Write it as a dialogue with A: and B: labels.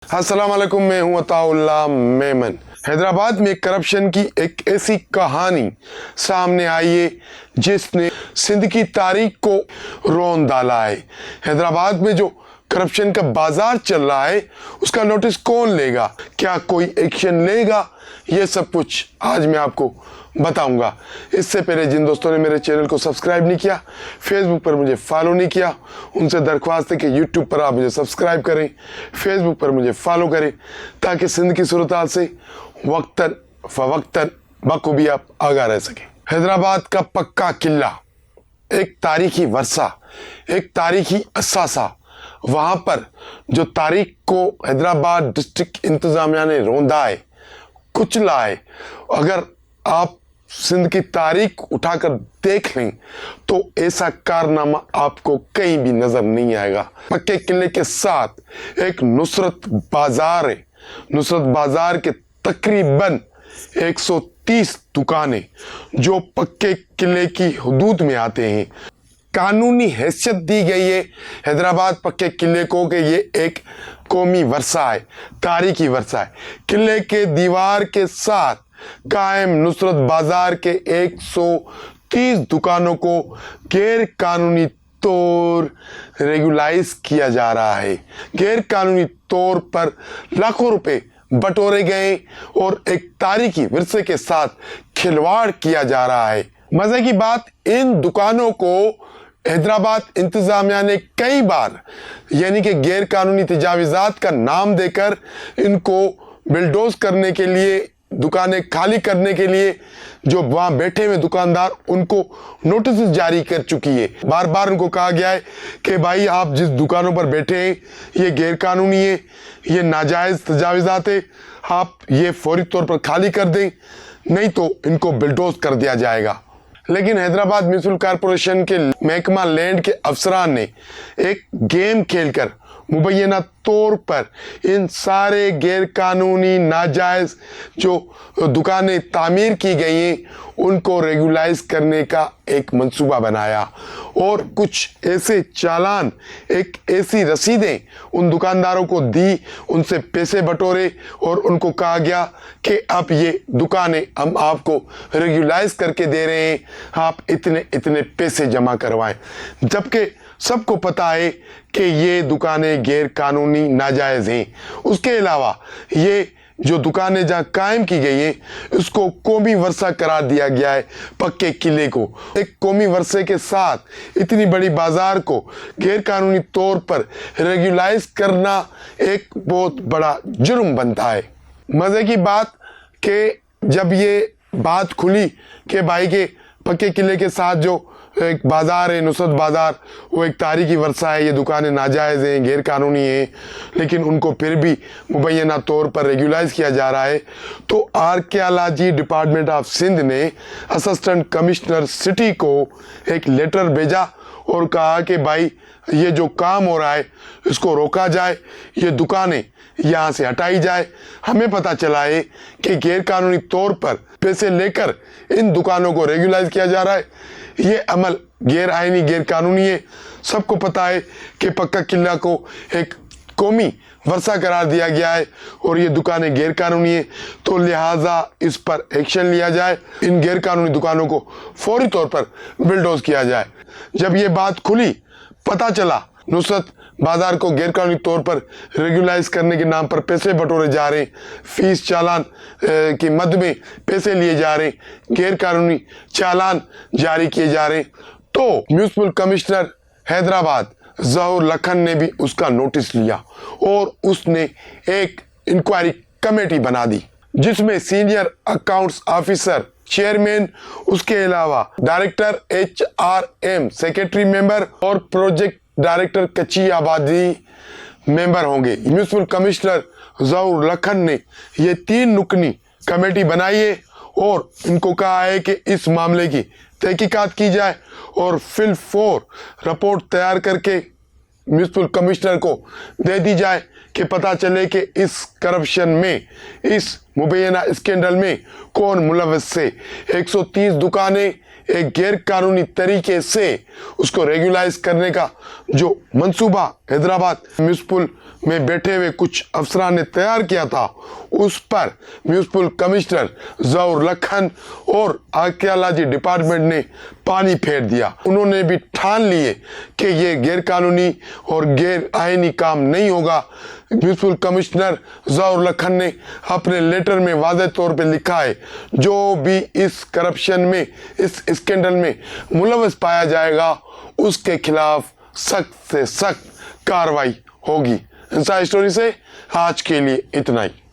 A: अस्सलाम वालेकुम, मैं हूं अताउल्लाह मेमन। हैदराबाद में करप्शन की एक ऐसी कहानी सामने आई है जिसने सिंध की तारीख को रोन डाला है। हैदराबाद में जो करप्शन का बाजार चल रहा है उसका नोटिस कौन लेगा, क्या कोई एक्शन लेगा, ये सब कुछ आज मैं आपको बताऊंगा। इससे पहले जिन दोस्तों ने मेरे चैनल को सब्सक्राइब नहीं किया, फेसबुक पर मुझे फॉलो नहीं किया, उनसे दरख्वास्त है कि यूट्यूब पर आप मुझे सब्सक्राइब करें, फेसबुक पर मुझे फॉलो करें, ताकि सिंध की सूरत से वक्तन फवक्तन बखूबी आप आगाह रह सकें। हैदराबाद का पक्का किला एक तारीखी वर्सा, एक तारीखी असासा। वहाँ पर जो तारीख को हैदराबाद डिस्ट्रिक्ट इंतजामिया ने रौंदा है, कुचला है। अगर आप सिंध की तारीख उठाकर देख लें तो ऐसा कारनामा आपको कहीं भी नजर नहीं आएगा। पक्के किले के साथ एक नुसरत बाजार है। नुसरत बाजार के तकरीबन 130 दुकानें जो पक्के किले की हुदूद में आते हैं। कानूनी हैसियत दी गई है हैदराबाद पक्के किले को कि ये एक कौमी वर्सा है, तारीखी वर्सा है। किले के दीवार के साथ कायम नुसरत बाजार के 130 दुकानों को गैर कानूनी तौर रेगुलाइज किया जा रहा है। गैर कानूनी तौर पर लाखों रुपए बटोरे गए और एक तारीखी विरसे के साथ खिलवाड़ किया जा रहा है। मजे की बात, इन दुकानों को हैदराबाद इंतजामिया ने कई बार यानी कि गैर कानूनी तजावीज़ात का नाम देकर इनको बिल्डोज करने के लिए, दुकानें खाली करने के लिए जो वहाँ बैठे हुए दुकानदार उनको नोटिस जारी कर चुकी है। बार बार उनको कहा गया है कि भाई आप जिस दुकानों पर बैठे हैं ये गैर कानूनी है, ये नाजायज़ तजावीज़ात है, आप ये फौरी तौर पर खाली कर दें, नहीं तो इनको बिल्डोज कर दिया जाएगा। लेकिन हैदराबाद म्यूनिसिपल कॉरपोरेशन के महकमा लैंड के अफसरान ने एक गेम खेलकर मुबैना तौर पर इन सारे गैर कानूनी नाजायज़ जो दुकानें तामीर की गई हैं उनको रेगुलाइज करने का एक मंसूबा बनाया और कुछ ऐसे चालान, एक ऐसी रसीदें उन दुकानदारों को दी, उनसे पैसे बटोरे और उनको कहा गया कि आप ये दुकानें हम आपको रेगुलाइज करके दे रहे हैं, आप इतने इतने पैसे जमा करवाएं। जबकि सबको पता है कि ये दुकानें गैर कानूनी नाजायज़ हैं। उसके अलावा ये जो दुकानें जहाँ कायम की गई हैं उसको कौमी वर्सा करार दिया गया है। पक्के किले को एक कौमी वर्से के साथ इतनी बड़ी बाजार को गैर कानूनी तौर पर रेगुलाइज करना एक बहुत बड़ा जुर्म बनता है। मज़े की बात कि जब ये बात खुली कि भाई के पक्के किले के साथ जो एक बाजार है नुसरत बाजार, वो एक तारीखी वर्सा है, ये दुकानें नाजायज़ हैं, गैर कानूनी हैं, लेकिन उनको फिर भी मुबैना तौर पर रेगुलाइज किया जा रहा है, तो आर्कियोलॉजी डिपार्टमेंट ऑफ सिंध ने असिस्टेंट कमिश्नर सिटी को एक लेटर भेजा और कहा कि भाई ये जो काम हो रहा है इसको रोका जाए, ये दुकानें यहाँ से हटाई जाए। हमें पता चला है कि गैर कानूनी तौर पर पैसे लेकर इन दुकानों को रेगुलाइज किया जा रहा है। ये अमल गैर आईनी, गैर कानूनी है। सबको पता है कि पक्का किला को एक कौमी वर्सा करार दिया गया है और ये दुकानें गैर कानूनी है, तो लिहाजा इस पर एक्शन लिया जाए, इन गैर कानूनी दुकानों को फौरी तौर पर बिल्डोज किया जाए। जब ये बात खुली, पता चला नुसरत बाजार को गैर कानूनी तौर पर रेगुलाइज करने के नाम पर पैसे बटोरे जा रहे हैं, फीस चालान की मद में पैसे लिए जा रहे हैं, गैर कानूनी चालान जारी किए जा रहे हैं, तो म्यूनिसिपल कमिश्नर हैदराबाद ज़हूर लखन ने भी उसका नोटिस लिया और उसने एक इंक्वायरी कमेटी बना दी जिसमें सीनियर अकाउंट्स ऑफिसर, चेयरमैन, उसके अलावा डायरेक्टर HRM, सेक्रेटरी मेंबर और प्रोजेक्ट डायरेक्टर कच्ची आबादी मेंबर होंगे। म्यूनिसिपल कमिश्नर ज़हूर लखन ने ये 3 नुकनी कमेटी बनाई है और इनको कहा है कि इस मामले की तहकीकात की जाए और फिल फौर रिपोर्ट तैयार करके म्यूनिसिपल कमिश्नर को दे दी जाए कि पता चले कि इस करप्शन में, इस मुबैना स्कैंडल में कौन मुलव्वस थे। 130 दुकानें एक गैर कानूनी तरीके से उसको रेगुलाइज करने का जो मंसूबा हैदराबाद म्यूनिसिपल में बैठे हुए कुछ अफसरान ने तैयार किया था, उस पर म्यूनिसिपल कमिश्नर जहूर लखन और आर्कियोलॉजी डिपार्टमेंट ने पानी फेर दिया। उन्होंने भी ठान लिए कि ये गैर कानूनी और गैर आईनी काम नहीं होगा। म्यूनिसिपल कमिश्नर जहूर लखन ने अपने लेटर में वाज़ेह तौर पे लिखा है, जो भी इस करप्शन में, इस स्कैंडल में मुलव्वस पाया जाएगा उसके खिलाफ सख्त से सख्त कार्रवाई होगी। इंसाइड स्टोरी से आज के लिए इतना ही।